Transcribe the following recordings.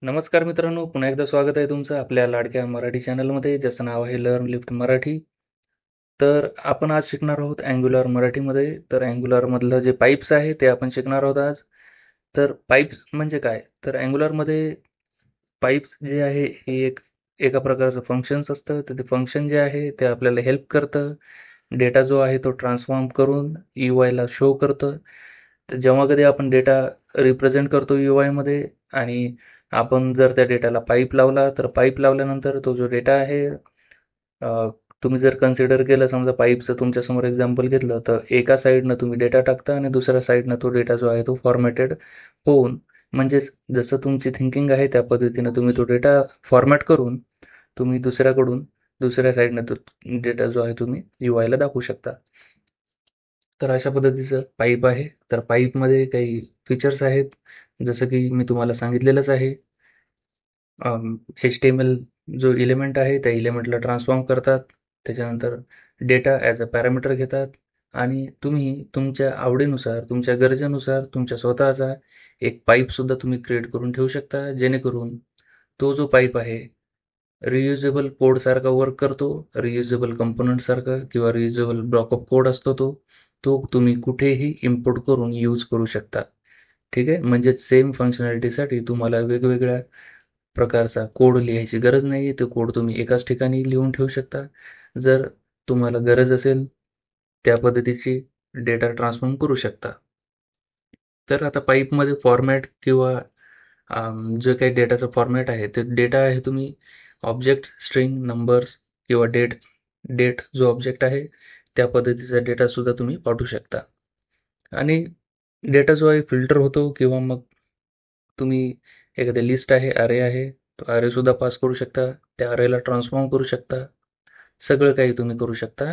नमस्कार मित्रांनो, पुन्हा एकदा स्वागत आहे तुमचं आपल्या लाडक्या मराठी चॅनलमध्ये, ज्याचं नाव आहे लर्न लिफ्ट मराठी. तर आपण आज शिकणार आहोत अँग्युलर मराठीमध्ये. तर अँग्युलरमधलं जे पाईप्स आहे ते आपण शिकणार आहोत आज. तर पाईप्स म्हणजे काय? तर अँग्युलरमध्ये पाईप्स जे आहे हे एका प्रकारचं फंक्शन्स असतं. तर ते फंक्शन जे आहे ते आपल्याला हेल्प करतं. डेटा जो आहे तो ट्रान्सफॉर्म करून यूआयला शो करतं. तर जेव्हा कधी आपण डेटा रिप्रेझेंट करतो यूआयमध्ये आणि आपण जर त्या डेटाला पाईप लावला, तर पाईप लावल्यानंतर तो जो डेटा आहे तुम्ही जर कन्सिडर केलं समजा पाईपचं तुमच्यासमोर एक्झाम्पल घेतलं, तर एका साईडनं तुम्ही डेटा टाकता आणि दुसऱ्या साईडनं तो डेटा जो आहे तो फॉर्मॅटेड होऊन म्हणजेच जसं तुमची थिंकिंग आहे त्या पद्धतीनं तुम्ही तो डेटा फॉर्मॅट करून तुम्ही दुसऱ्या साईडनं तो डेटा जो आहे तुम्ही यूआयला दाखवू शकता. तर अशा पद्धतीचं पाईप आहे. तर पाईपमध्ये काही फीचर्स आहेत, जसं की मी तुम्हाला सांगितलेलंच आहे. HTML जो एलिमेंट आहे त्या एलिमेंटला ट्रान्सफॉर्म करतात. त्याच्यानंतर डेटा ॲज अ पॅरामीटर घेतात आणि तुम्ही तुमच्या आवडीनुसार, तुमच्या गरजेनुसार तुमच्या स्वतःचा एक पाईपसुद्धा तुम्ही क्रिएट करून ठेवू शकता. जेणेकरून तो जो पाईप आहे रियुजेबल कोडसारखा वर्क करतो. रियुजेबल कंपोनंटसारखा किंवा रियुजेबल ब्लॉक ऑफ कोड असतो तो. तो तुम्ही कुठेही इम्पोर्ट करून यूज करू शकता. ठीक आहे. म्हणजेच सेम फंक्शनॅलिटीसाठी तुम्हाला वेगवेगळ्या प्रकारचा कोड लिहायची गरज नाही. तो कोड तुम्ही एकाच ठिकाणी लिहून ठेवू शकता. जर तुम्हाला गरज असेल त्या पद्धतीची डेटा ट्रान्सफॉर्म करू शकता. तर आता पाईपमध्ये फॉर्मॅट किंवा जो काही डेटाचा फॉर्मॅट आहे, ते डेटा आहे तुम्ही ऑब्जेक्ट, स्ट्रिंग, नंबर्स किंवा डेट डेट जो ऑब्जेक्ट आहे, त्या पद्धतीचा डेटासुद्धा तुम्ही पाठवू शकता. आणि डेटा जो आहे फिल्टर होतो किंवा मग तुम्ही एखादी लिस्ट आहे, अरे आहे, तो अरेसुद्धा पास करू शकता. त्या अरेला ट्रान्सफॉर्म करू शकता. सगळं काही तुम्ही करू शकता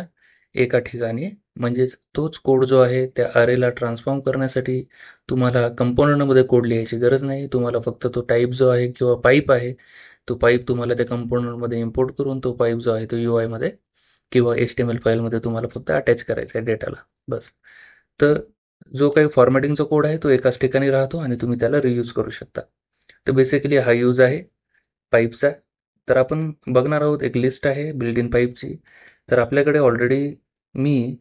एका ठिकाणी. म्हणजेच तोच कोड जो आहे त्या अरेला ट्रान्सफॉर्म करण्यासाठी तुम्हाला कंपोनंटमध्ये कोड लिहायची गरज नाही. तुम्हाला फक्त तो टाइप जो आहे किंवा पाईप आहे, तो पाईप तुम्हाला त्या कंपोनंटमध्ये इम्पोर्ट करून तो पाईप जो आहे तो यूआयमध्ये किंवा HTML फाईलमध्ये तुम्हाला फक्त अटॅच करायचा आहे डेटाला. बस. तर जो काही फॉर्मॅटिंगचा कोड आहे तो एकाच ठिकाणी राहतो आणि तुम्ही त्याला रियूज करू शकता. तर बेसिकली हा यूज आहे पाईपचा. तर आपण बघणार आहोत एक लिस्ट आहे बिल्ट इन पाईपची. तर आपल्याकडे ऑलरेडी मी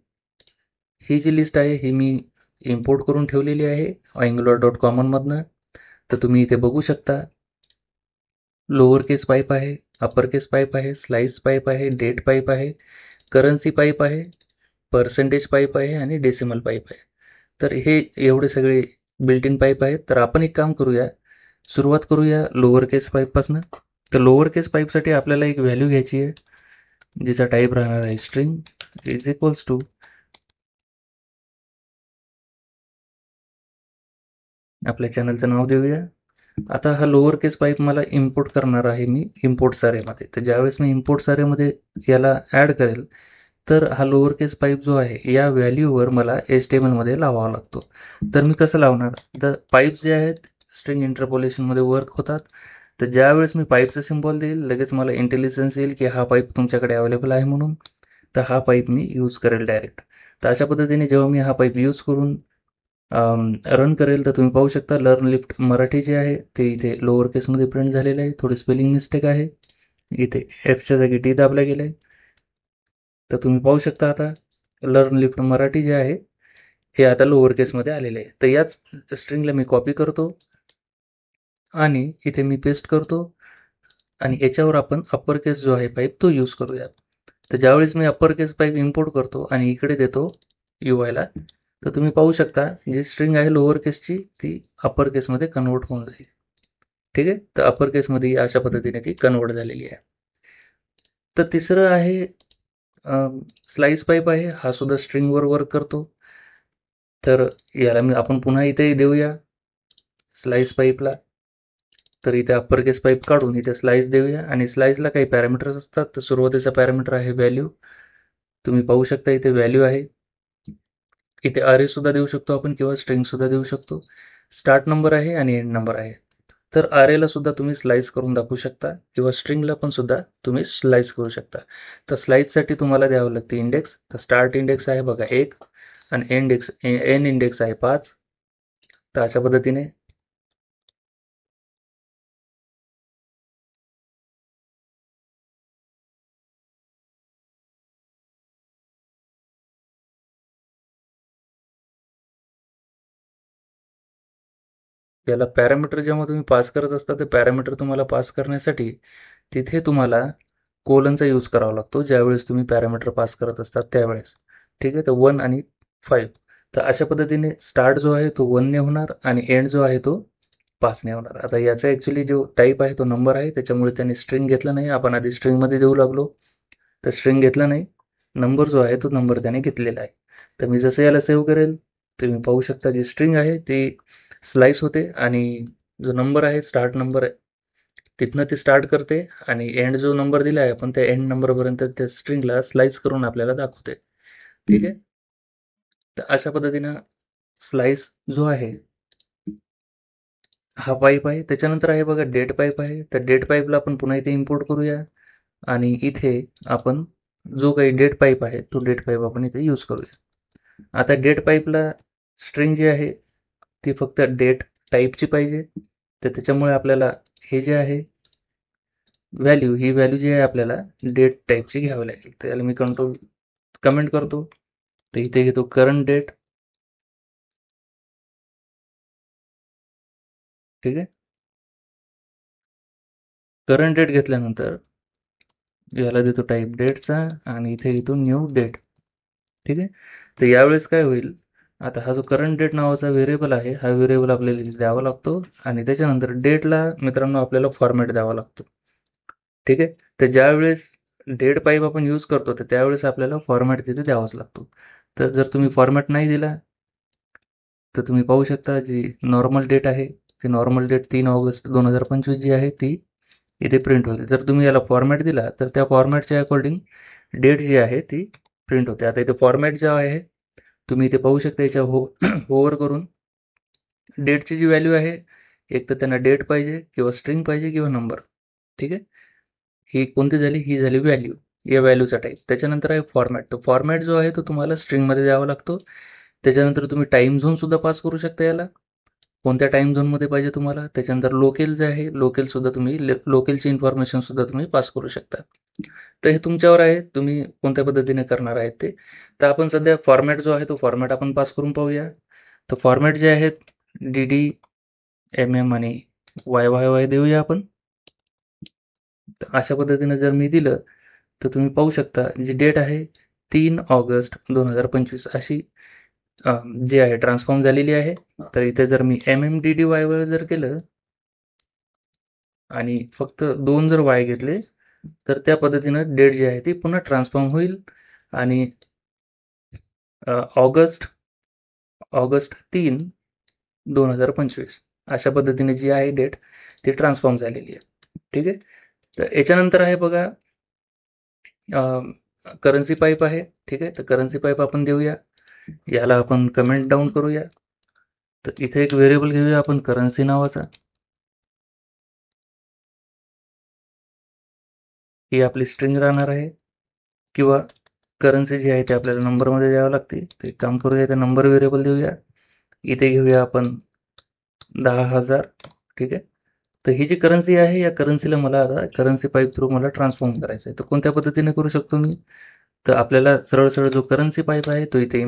ही जी लिस्ट आहे ही मी इम्पोर्ट करून ठेवलेली आहे angular.common मधनं. तर तुम्ही इथे बघू शकता लोअर केस पाईप आहे, अपर केस पाईप आहे, स्लाइस पाईप आहे, डेट पाईप आहे, करन्सी पाईप आहे, पर्सेंटेज पाईप आहे आणि डेसिमल पाईप आहे. तर हे एवढे सगळे बिल्ट इन पाईप आहेत. तर आपण एक काम करूया, सुरुवात करूया लोअर केस पाईपपासून. तर लोअर केस पाईपसाठी आपल्याला एक व्हॅल्यू घ्यायची आहे, जिचा टाईप राहणार आहे स्ट्रिंग इज इक्वल्स टू आपल्या चॅनलचं नाव देऊया. आता हा लोअर केस पाईप मला इम्पोर्ट करणार आहे मी इम्पोर्ट अरेमध्ये. तर ज्यावेळेस मी इम्पोर्ट अरेमध्ये याला ॲड करेल, तर हा लोअर केस पाईप जो आहे या व्हॅल्यूवर मला HTML मध्ये लावावा लागतो. तर मी कसं लावणार? तर पाईप्स जे आहेत स्ट्रिंग इंटरपोलेशनमध्ये वर्क होतात. तर ज्यावेळेस मी पाईपचा सिम्बॉल देईल, लगेच मला इंटेलिजन्स येईल की हा पाईप तुमच्याकडे अवेलेबल आहे म्हणून. तर हा पाईप मी यूज करेल डायरेक्ट. तर अशा पद्धतीने जेव्हा मी हा पाईप यूज करून रन करेल, तर तुम्ही पाहू शकता लर्न लिफ्ट मराठी जे आहे ते इथे लोअर केसमध्ये प्रिंट झालेलं आहे. थोडी स्पेलिंग मिस्टेक आहे. इथे एफच्या जागी टी दाबला गेलाय. तर तुम्ही पाहू शकता आता लर्न लिफ्ट मराठी जे आहे हे आता लोअर केसमध्ये आलेले आहे. तर याच स्ट्रिंगला मी कॉपी करतो आणि इथे मी पेस्ट करतो आणि याच्यावर आपण अप्पर केस जो आहे पाईप तो यूज करूया. तर ज्यावेळेस मी अप्पर केस पाईप इम्पोर्ट करतो आणि इकडे देतो यूआयला, तर तुम्ही पाहू शकता जी स्ट्रिंग आहे लोअर केसची ती अप्पर केसमध्ये कन्वर्ट होऊन जाईल. ठीक आहे. तर अप्पर केसमध्ये अशा पद्धतीने ती कन्वर्ट झालेली आहे. तर तिसरं आहे स्लाइस पाईप आहे. हा सुद्धा स्ट्रिंगवर वर्क करतो. तर याला आपण पुन्हा इथे देऊया स्लाइस पाईपला. तर इथे अप्पर केस पाईप काढून इथे स्लाइस देऊया आणि स्लाइसला काही पॅरामीटर्स असतात. तर सुरुवातीचा पॅरामीटर आहे व्हॅल्यू. तुम्ही पाहू शकता इथे व्हॅल्यू आहे. इथे अरे सुद्धा देऊ शकतो आपण किंवा स्ट्रिंग सुद्धा देऊ शकतो. स्टार्ट नंबर आहे आणि एंड नंबर आहे. तर अरेला सुद्धा तुम्ही स्लाइस करून दाखवू शकता किंवा स्ट्रिंगला पण सुद्धा तुम्ही स्लाइस करू शकता. तर स्लाइससाठी तुम्हाला द्यावं लागते इंडेक्स. तर स्टार्ट इंडेक्स आहे बघा 1 आणि एंड इंडेक्स आहे 5. तर अशा पद्धतीने याला पॅरामीटर जेव्हा तुम्ही पास करत असता, ते पॅरामीटर तुम्हाला पास करण्यासाठी तिथे तुम्हाला कोलनचा यूज करावा लागतो, ज्यावेळेस तुम्ही पॅरामीटर पास करत असतात त्यावेळेस. ठीक आहे, तर 1 आणि 5. तर अशा पद्धतीने स्टार्ट जो आहे तो 1 ने होणार आणि एंड जो आहे तो 5 ने होणार. आता याचा ॲक्च्युअली जो टाईप आहे तो नंबर आहे, त्याच्यामुळे त्याने स्ट्रिंग घेतला नाही. आपण आधी स्ट्रिंगमध्ये देऊ लागलो, तर स्ट्रिंग घेतला नाही. नंबर जो आहे तो नंबर त्याने घेतलेला आहे. तर मी जसं याला सेव्ह करेल, तुम्ही पाहू शकता जी स्ट्रिंग आहे ती स्लाइस होते आणि जो नंबर आहे, स्टार्ट नंबर आहे, तिथनं ती स्टार्ट करते आणि एंड जो नंबर दिला आहे आपण त्या एंड नंबरपर्यंत त्या स्ट्रिंगला स्लाइस करून आपल्याला दाखवते. ठीक आहे, तर अशा पद्धतीनं स्लाइस जो आहे हा पाईप आहे. त्याच्यानंतर आहे बघा डेट पाईप आहे. तर डेट पाईपला आपण पुन्हा इथे इम्पोर्ट करूया आणि इथे आपण जो काही डेट पाईप आहे तो डेट पाईप आपण इथे यूज करूया. आता डेट पाईपला स्ट्रिंग जी आहे ती फक्त डेट टाईपची पाहिजे. तर त्याच्यामुळे आपल्याला हे जे आहे व्हॅल्यू, ही व्हॅल्यू जी आहे आपल्याला डेट टाईपची घ्यावी लागेल. तर याला मी कमेंट करतो. तर इथे घेतो करंट डेट. ठीक आहे, करंट डेट घेतल्यानंतर याला देतो टाईप डेटचा आणि इथे घेतो न्यू डेट. ठीक आहे, तर यावेळेस काय होईल, आता हा जो करंट डेट नावाचा व्हेरिएबल आहे, हा व्हेरिएबल आपल्याला इथे द्यावा लागतो आणि त्याच्यानंतर डेटला मित्रांनो आपल्याला फॉर्मॅट द्यावा लागतो. ठीक आहे, तर ज्यावेळेस डेट पाईप आपण यूज करतो तर त्यावेळेस आपल्याला फॉर्मॅट तिथे द्यावाच लागतो. तर जर तुम्ही फॉर्मॅट नाही दिला तर तुम्ही पाहू शकता जी नॉर्मल डेट आहे, ती नॉर्मल डेट 3 ऑगस्ट 2025 जी आहे ती इथे प्रिंट होते. जर तुम्ही याला फॉर्मॅट दिला तर त्या फॉर्मॅटच्या अकॉर्डिंग डेट जी आहे ती प्रिंट होते. आता इथे फॉर्मॅट जे आहे तुम्ही इथे पाहू शकता, याच्या होवर करून डेटची जी व्हॅल्यू आहे, एक तर त्यांना डेट पाहिजे किंवा स्ट्रिंग पाहिजे किंवा नंबर. ठीक आहे, ही कोणती झाली, ही झाली व्हॅल्यू, या व्हॅल्यूचा टाईप. त्याच्यानंतर आहे फॉर्मॅट. तो फॉर्मॅट जो आहे तो तुम्हाला स्ट्रिंगमध्ये द्यावा लागतो. त्याच्यानंतर तुम्ही टाईम झोन सुद्धा पास करू शकता याला, कोणत्या टाईम झोनमध्ये पाहिजे तुम्हाला. त्याच्यानंतर लोकेल जे आहे, लोकेल सुद्धा तुम्ही लोकेलची इन्फॉर्मेशन सुद्धा तुम्ही पास करू शकता. तर हे तुमच्यावर आहे, तुम्ही कोणत्या पद्धतीने करणार आहेत ते. तर आपण सध्या फॉर्मॅट जो आहे तो फॉर्मॅट आपण पास करून पाहूया. तर फॉर्मॅट जे आहेत डी एम एम आणि वाय देऊया आपण. तर अशा पद्धतीने जर मी दिलं तर तुम्ही पाहू शकता जी डेट आहे 3 ऑगस्ट 2025 अशी जी आहे ट्रान्सफॉर्म झालेली आहे. तर इथे जर मी MMDDY जर केलं आणि फक्त 2 जर वाय घेतले तर त्या पद्धतीनं डेट जी आहे ती पुन्हा ट्रान्सफॉर्म होईल आणि ऑगस्ट ऑगस्ट 3 2025 अशा पद्धतीने जी आहे डेट ती ट्रान्सफॉर्म झालेली आहे. ठीक आहे, तर याच्यानंतर आहे बघा करन्सी पाईप आहे. ठीक आहे, तर करन्सी पाईप आपण देऊया. याला आपण कमेंट डाऊन करूया. तर इथे एक व्हेरिएबल घेऊया आपण करन्सी नावाचा. ही आपली स्ट्रिंग राहणार आहे किंवा करन्सी जी आहे ते आपल्याला नंबरमध्ये द्यावं लागते. तर एक काम करूया, इथे नंबर व्हेरिएबल देऊया. इथे घेऊया आपण 10,000. ठीक आहे, तर ही जी करन्सी आहे या करन्सीला मला आता करन्सी पाईप थ्रू मला ट्रान्सफॉर्म करायचं आहे. तर कोणत्या पद्धतीने करू शकतो मी, तर आपल्याला सरळ सरळ जो करन्सी पाईप आहे तो इथे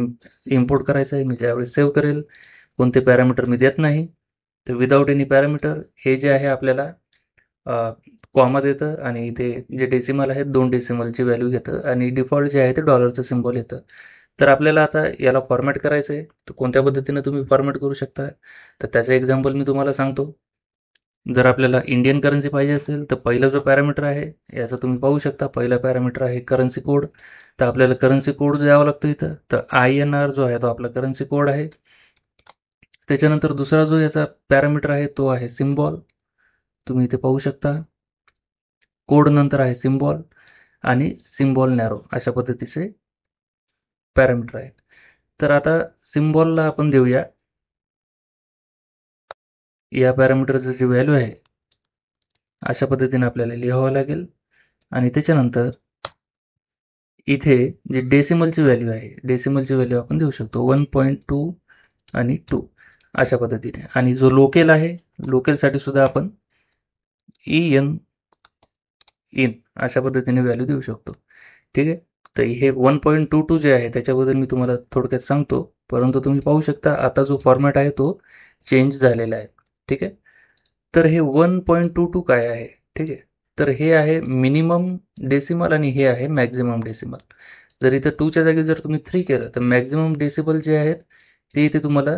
इम्पोर्ट करायचा आहे. मी ज्यावेळेस सेव्ह करेल कोणते पॅरामीटर मी देत नाही, तर विदाऊट एनी पॅरामीटर हे जे आहे आपल्याला कॉमा देतं आणि इथे जे डेसिमल आहेत 2 डेसिमलची व्हॅल्यू घेतं आणि डिफॉल्ट जे आहे ते डॉलरचं सिम्बॉल येतं. तर आपल्याला आता याला फॉर्मॅट करायचं आहे. तर कोणत्या पद्धतीने तुम्ही फॉर्मॅट करू शकता, तर त्याचं एक्झाम्पल मी तुम्हाला सांगतो. जर आपल्याला इंडियन करन्सी पाहिजे असेल तर पहिला जो पॅरामीटर आहे याचा तुम्ही पाहू शकता, पहिला पॅरामीटर आहे करन्सी कोड. तर आपल्याला करन्सी कोड द्यावा लागतो इथं. तर INR जो आहे तो आपला करन्सी कोड आहे. त्याच्यानंतर दुसरा जो याचा पॅरामीटर आहे तो आहे सिम्बॉल. तुम्ही इथे पाहू शकता कोड नंतर आहे सिम्बॉल आणि सिम्बॉल नॅरो अशा पद्धतीचे पॅरामीटर आहेत. तर आता सिम्बॉलला आपण देऊया या पॅरामीटरचं जी व्हॅल्यू आहे अशा पद्धतीने आपल्याला लिहावं लागेल आणि त्याच्यानंतर इथे जी डेसिमलची व्हॅल्यू आहे, डेसिमलची व्हॅल्यू आपण देऊ शकतो 1.2 आणि 2 अशा पद्धतीने. आणि जो लोकेल आहे, लोकेलसाठी सुद्धा आपण इन अशा पद्धतीने व्हॅल्यू देऊ शकतो. ठीक आहे, तर हे 1.22 जे आहे त्याच्याबद्दल मी तुम्हाला थोडक्यात सांगतो, परंतु तुम्ही पाहू शकता आता जो फॉर्मॅट आहे तो चेंज झालेला आहे. ठीक आहे. तर हे 1.22 काय आहे? ठीक आहे. तर हे आहे मिनिमम डेसिमल आणि हे आहे मॅक्झिमम डेसिमल. जर इथं 2 च्या जागी जर तुम्ही 3 केलं तर मॅक्झिमम डेसिबल जे आहेत ते इथे तुम्हाला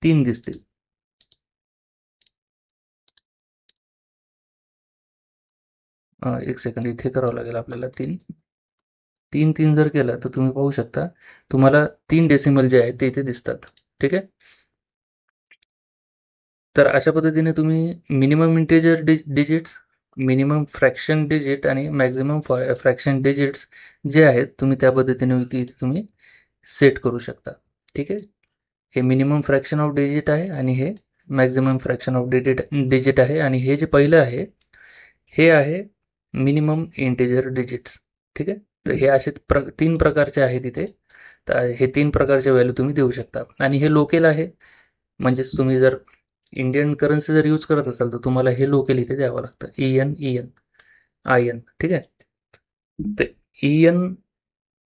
3 दिसतील. एक सेकंड इथे करावं लागेल आपल्याला 3. 3 जर केलं तर तुम्ही पाहू शकता तुम्हाला 3 डेसिमल जे आहेत ते इथे दिसतात. ठीक आहे. तर अशा पद्धतीने तुम्ही minimum integer digits, minimum fraction digit आणि मॅक्झिमम फ्रॅक्शन डिजिट्स जे आहेत तुम्ही त्या पद्धतीने इथे तुम्ही सेट करू शकता. ठीक आहे. हे मिनिमम फ्रॅक्शन ऑफ डिजिट आहे आणि हे मॅक्झिमम फ्रॅक्शन ऑफ डिजिट आहे आणि हे जे पहिलं आहे हे आहे मिनिमम इंटिजर डिजिट्स. ठीक आहे. तर हे असे 3 प्रकारचे आहेत इथे. तर हे 3 प्रकारचे व्हॅल्यू तुम्ही देऊ शकता आणि हे लोकल आहे. म्हणजेच तुम्ही जर इंडियन करन्सी जर यूज करत असाल तर तुम्हाला हे लोकल इथे द्यावं लागतं. IN. ठीक आहे. तर EN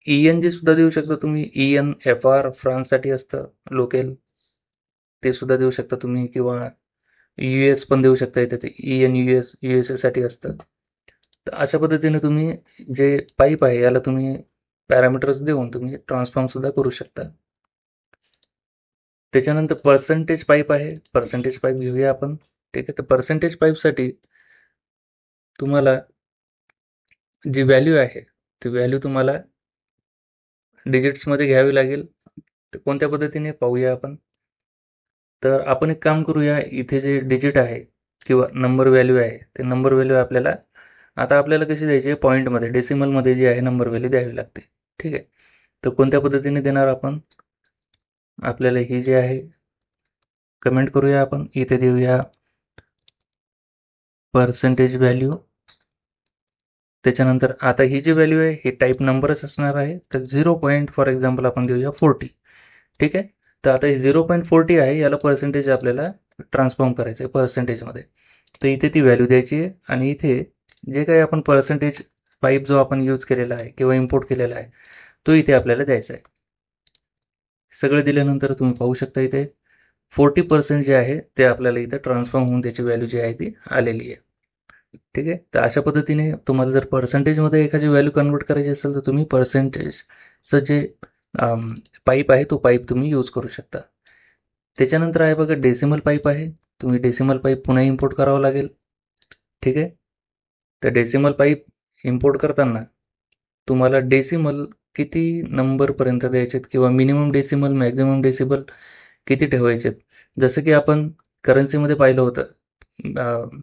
ENG सुद्धा देऊ शकता तुम्ही. ENFR फ्रान्ससाठी असतं लोकल. ते सुद्धा देऊ शकता तुम्ही किंवा US पण देऊ शकता इथे ते ENUS USA साठी असतं. तर अशा पद्धतीने तुम्ही जे पाईप आहे याला तुम्ही पॅरामीटर्स देऊन तुम्ही ट्रान्सफॉर्म सुद्धा करू शकता. त्याच्यानंतर पर्सेंटेज पाईप आहे. पर्सेंटेज पाईप घेऊया आपण. ठीक आहे. तर पर्सेंटेज पाईपसाठी तुम्हाला जी व्हॅल्यू आहे ती व्हॅल्यू तुम्हाला डिजिट्समध्ये घ्यावी लागेल. तर कोणत्या पद्धतीने पाहूया आपण. तर आपण एक काम करूया. इथे जे डिजिट आहे किंवा नंबर व्हॅल्यू आहे ते नंबर व्हॅल्यू आपल्याला आता आपल्याला कशी द्यायची आहे पॉईंटमध्ये डेसिमलमध्ये जी आहे नंबर व्हॅल्यू द्यावी लागते. ठीक आहे. तर कोणत्या पद्धतीने देणार आपण. आपल्याला ही जी आहे कमेंट करूया आपण. इथे देऊया पर्सेंटेज व्हॅल्यू. त्याच्यानंतर आता ही जी व्हॅल्यू आहे ही टाईप नंबरच असणार आहे. तर 0. फॉर एक्झाम्पल आपण देऊया 40. ठीक आहे. तर आता हे 0.40 आहे याला पर्सेंटेज आपल्याला ट्रान्सफॉर्म करायचं आहे पर्सेंटेजमध्ये. तर इथे ती व्हॅल्यू द्यायची आहे आणि इथे जे काही आपण पर्सेंटेज पाईप जो आपण यूज केलेला आहे किंवा इम्पोर्ट केलेला आहे तो इथे आपल्याला द्यायचा आहे. सगळं दिल्यानंतर तुम्ही पाहू शकता इथे 40% जे आहे ते आपल्याला इथे ट्रान्सफॉर्म होऊन त्याची व्हॅल्यू जी आहे ती आलेली आहे. ठीक आहे. तर अशा पद्धतीने तुम्हाला जर पर्सेंटेजमध्ये एखादी व्हॅल्यू कन्वर्ट करायची असेल तर तुम्ही पर्सेंटेजचं जे पाईप आहे तो पाईप तुम्ही यूज करू शकता. त्याच्यानंतर आहे बघा डेसिमल पाईप आहे. तुम्ही डेसिमल पाईप पुन्हा इम्पोर्ट करावं लागेल. ठीक आहे. तर डेसिमल पाईप इम्पोर्ट करताना तुम्हाला डेसिमल किती नंबरपर्यंत द्यायचेत किंवा मिनिमम डेसिमल मॅक्झिमम डेसिमल किती ठेवायचेत. जसं की आपण करन्सीमध्ये पाहिलं होतं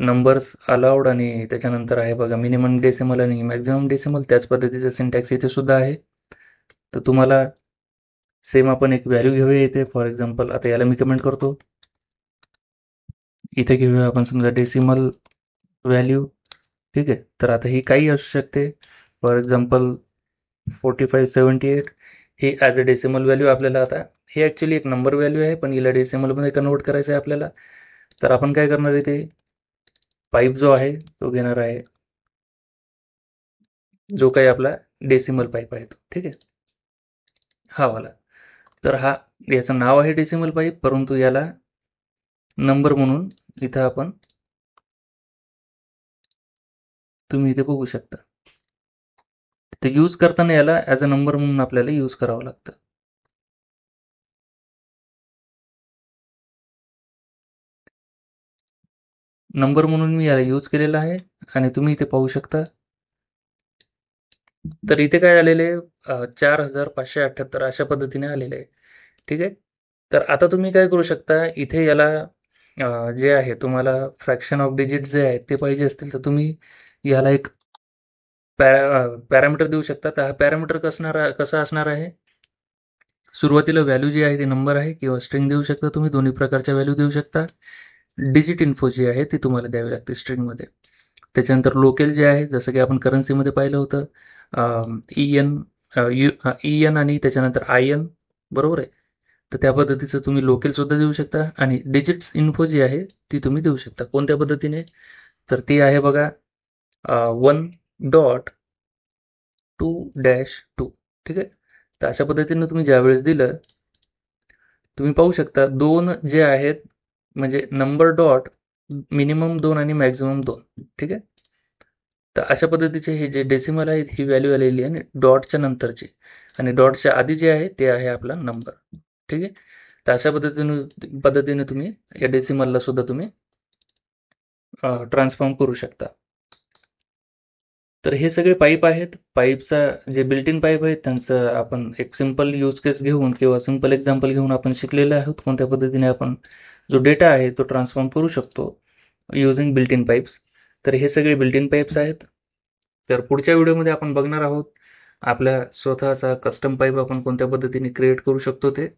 नंबर्स अलाउड आणि त्याच्यानंतर आहे बघा मिनिमम डेसिमल आणि मॅक्झिमम डेसिमल त्याच पद्धतीचं सिंटॅक्स इथे सुद्धा आहे. तर तुम्हाला सेम आपण एक व्हॅल्यू घेऊया इथे. फॉर एक्झाम्पल आता याला मी कमेंट करतो. इथे घेऊया आपण समजा डेसिमल व्हॅल्यू. ठीक आहे. तर आता ही काही असू शकते. For example 4578 he as a decimal value आपल्याला आता ही ॲक्च्युली एक नंबर व्हॅल्यू आहे पण हिला डेसिमलमध्ये कन्वर्ट करायचं आहे आपल्याला. तर आपण काय करणार आहे ते पाईप जो आहे तो घेणार आहे जो काही आपला डेसिमल पाईप आहे तो. ठीक आहे. हा वाला. तर हा याचं नाव आहे डेसिमल पाईप परंतु याला नंबर म्हणून इथं आपण तुम्ही इथे बघू शकता. ते यूज करताना याला ॲज अ नंबर म्हणून आपल्याला यूज करावं लागतं. नंबर म्हणून मी याला यूज केलेला आहे आणि तुम्ही इथे पाहू शकता. तर इथे काय आलेले 4578 अशा पद्धतीने आलेले आहे. ठीक आहे. तर आता तुम्ही काय करू शकता इथे याला जे आहे तुम्हाला फ्रॅक्शन ऑफ डिजिट जे आहेत ते पाहिजे असतील तर तुम्ही याला एक पॅरामीटर देऊ शकता. तर हा पॅरामीटर कसा असणार आहे. सुरुवातीला व्हॅल्यू जी आहे ती नंबर आहे किंवा स्ट्रिंग देऊ शकता तुम्ही. दोन्ही प्रकारच्या व्हॅल्यू देऊ शकता. डिजिट इन्फो जी आहे ती तुम्हाला द्यावी लागते स्ट्रिंगमध्ये. त्याच्यानंतर लोकल जे आहे जसं की आपण करन्सीमध्ये पाहिलं होतं EN EN आणि त्याच्यानंतर IN बरोबर आहे. तर त्या पद्धतीचं तुम्ही लोकल सुद्धा देऊ शकता आणि डिजिट्स इन्फो जी आहे ती तुम्ही देऊ शकता. कोणत्या पद्धतीने. तर ती आहे बघा 1.2-2. ठीक आहे. तर अशा पद्धतीने तुम्ही ज्यावेळेस दिलं तुम्ही पाहू शकता दोन जे आहेत म्हणजे नंबर डॉट मिनिमम 2 आणि मॅक्झिमम 2. ठीक आहे. तर अशा पद्धतीचे हे जे डेसिमल आहेत ही व्हॅल्यू आलेली आहे आणि डॉटच्या नंतरची, आणि डॉटच्या आधी जे आहे ते आहे आपला नंबर. ठीक आहे. तर अशा पद्धतीने तुम्ही या डेसिमलला सुद्धा तुम्ही ट्रान्सफॉर्म करू शकता. तर हे सगळे पाईप आहेत. पाईपचा जे बिल्ट इन पाईप आहेत त्यांचं आपण एक सिंपल यूज केस घेऊन किंवा सिंपल एक्झाम्पल घेऊन आपण शिकलेले आहोत कोणत्या पद्धतीने आपण जो डेटा आहे तो ट्रान्सफॉर्म करू शकतो युजिंग बिल्ट इन पाईप्स. तर हे सगळे बिल्ट इन पाईप्स आहेत. तर पुढच्या व्हिडिओमध्ये आपण बघणार आहोत आपल्या स्वतःचा कस्टम पाईप आपण कोणत्या पद्धतीने क्रिएट करू शकतो ते.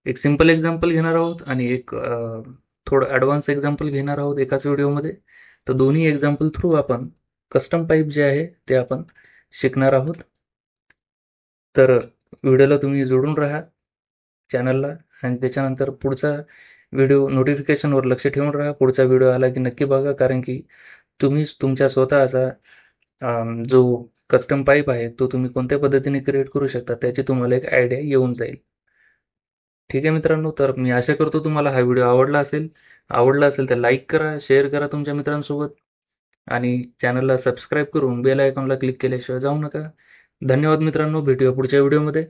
एक सिंपल एक्झाम्पल घेणार आहोत आणि एक थोडं ॲडव्हान्स एक्झाम्पल घेणार आहोत एकाच व्हिडिओमध्ये. तर दोन्ही एक्झाम्पल थ्रू आपण कस्टम पाईप जे आहे ते आपण शिकणार आहोत. तर व्हिडिओला तुम्ही जोडून राहा चॅनलला, आणि त्याच्यानंतर पुढचा व्हिडिओ नोटिफिकेशनवर लक्ष ठेवून राहा. पुढचा व्हिडिओ आला की नक्की बघा, कारण की तुम्हीच तुमच्या स्वतःचा जो कस्टम पाईप आहे तो तुम्ही कोणत्या पद्धतीने क्रिएट करू शकता त्याची तुम्हाला एक आयडिया येऊन जाईल. ठीक आहे मित्रांनो, तर मी आशा करतो तुम्हाला हा व्हिडिओ आवडला असेल. आवडला असेल तर लाईक करा, शेअर करा तुमच्या मित्रांसोबत, आणि चॅनलला सबस्क्राईब करून बेल आयकॉनला क्लिक केल्याशिवाय जाऊ नका. धन्यवाद मित्रांनो, भेटूया पुढच्या व्हिडिओमध्ये.